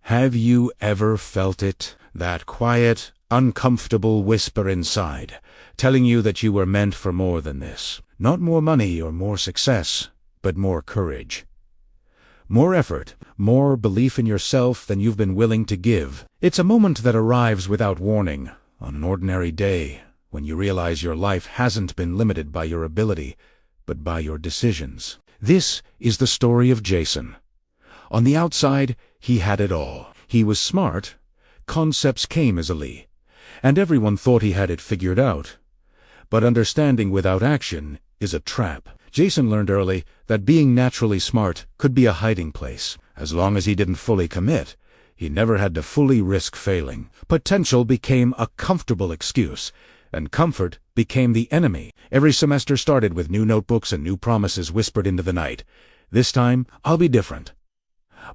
Have you ever felt it? That quiet, uncomfortable whisper inside, telling you that you were meant for more than this. Not more money or more success, but more courage. More effort, more belief in yourself than you've been willing to give. It's a moment that arrives without warning, on an ordinary day, when you realize your life hasn't been limited by your ability, but by your decisions. This is the story of Jason. On the outside, he had it all. He was smart, concepts came easily, and everyone thought he had it figured out. But understanding without action is a trap. Jason learned early that being naturally smart could be a hiding place. As long as he didn't fully commit, he never had to fully risk failing. Potential became a comfortable excuse, and comfort became the enemy. Every semester started with new notebooks and new promises whispered into the night. This time, I'll be different.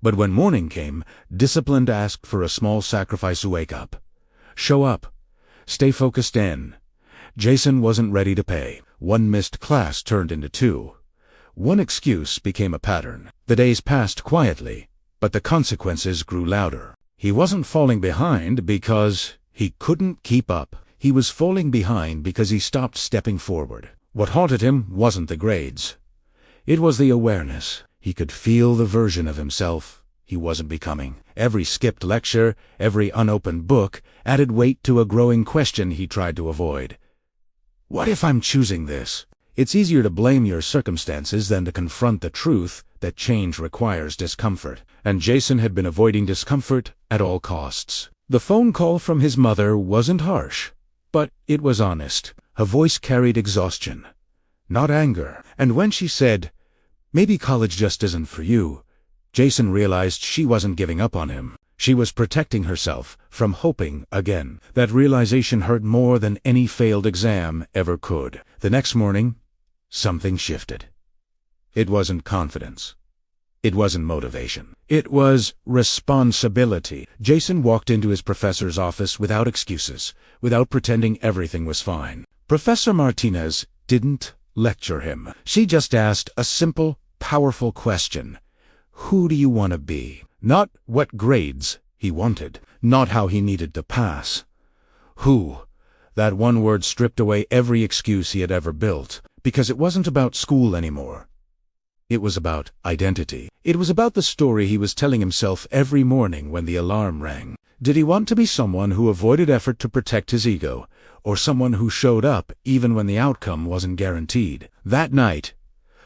But when morning came, discipline asked for a small sacrifice to wake up. Show up. Stay focused in. Jason wasn't ready to pay. One missed class turned into two. One excuse became a pattern. The days passed quietly, but the consequences grew louder. He wasn't falling behind because he couldn't keep up. He was falling behind because he stopped stepping forward. What haunted him wasn't the grades. It was the awareness. He could feel the version of himself he wasn't becoming. Every skipped lecture, every unopened book, added weight to a growing question he tried to avoid. What if I'm choosing this? It's easier to blame your circumstances than to confront the truth that change requires discomfort. And Jason had been avoiding discomfort at all costs. The phone call from his mother wasn't harsh, but it was honest. Her voice carried exhaustion, not anger. And when she said, "Maybe college just isn't for you," Jason realized she wasn't giving up on him. She was protecting herself from hoping again. That realization hurt more than any failed exam ever could. The next morning, something shifted. It wasn't confidence. It wasn't motivation. It was responsibility. Jason walked into his professor's office without excuses, without pretending everything was fine. Professor Martinez didn't lecture him. She just asked a simple, powerful question. Who do you want to be? Not what grades he wanted, not how he needed to pass. Who? That one word stripped away every excuse he had ever built, because it wasn't about school anymore. It was about identity. It was about the story he was telling himself every morning when the alarm rang. Did he want to be someone who avoided effort to protect his ego, or someone who showed up even when the outcome wasn't guaranteed? That night,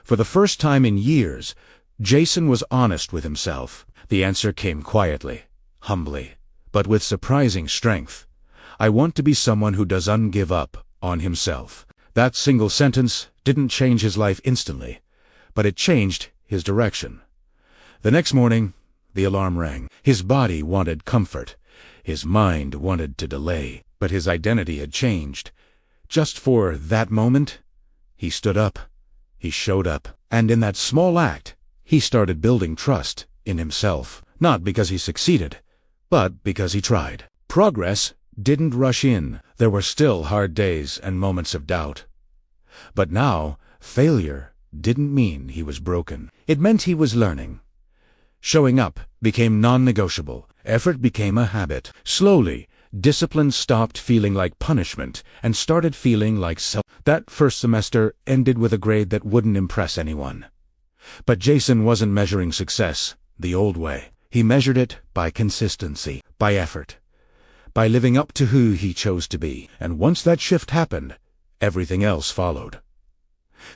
for the first time in years, Jason was honest with himself. The answer came quietly, humbly, but with surprising strength. I want to be someone who doesn't give up on himself. That single sentence didn't change his life instantly, but it changed his direction. The next morning, the alarm rang. His body wanted comfort. His mind wanted to delay, but his identity had changed. Just for that moment, he stood up. He showed up. And in that small act, he started building trust in himself. Not because he succeeded, but because he tried. Progress didn't rush in. There were still hard days and moments of doubt. But now, failure didn't mean he was broken. It meant he was learning. Showing up became non-negotiable. Effort became a habit. Slowly, discipline stopped feeling like punishment and started feeling like self. That first semester ended with a grade that wouldn't impress anyone. But Jason wasn't measuring success the old way. He measured it by consistency, by effort, by living up to who he chose to be. And once that shift happened, everything else followed.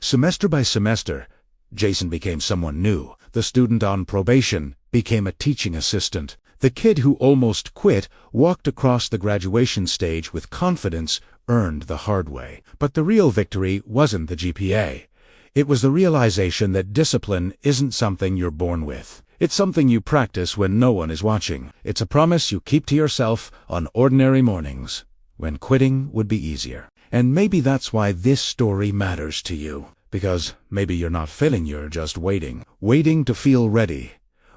Semester by semester, Jason became someone new. The student on probation became a teaching assistant. The kid who almost quit walked across the graduation stage with confidence earned the hard way. But the real victory wasn't the GPA. It was the realization that discipline isn't something you're born with. It's something you practice when no one is watching. It's a promise you keep to yourself on ordinary mornings, when quitting would be easier. And maybe that's why this story matters to you. Because maybe you're not failing, you're just waiting. Waiting to feel ready.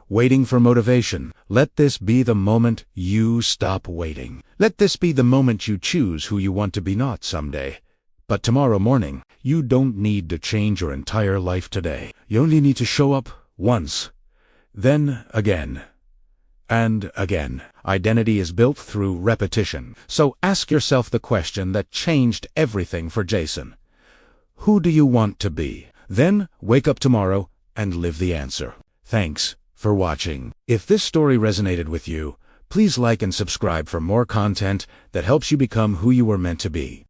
Waiting for motivation. Let this be the moment you stop waiting. Let this be the moment you choose who you want to be, not someday, but tomorrow morning. You don't need to change your entire life today. You only need to show up once, then again, And again, identity is built through repetition. So ask yourself the question that changed everything for Jason. Who do you want to be? Then wake up tomorrow and live the answer. Thanks for watching. If this story resonated with you, please like and subscribe for more content that helps you become who you were meant to be.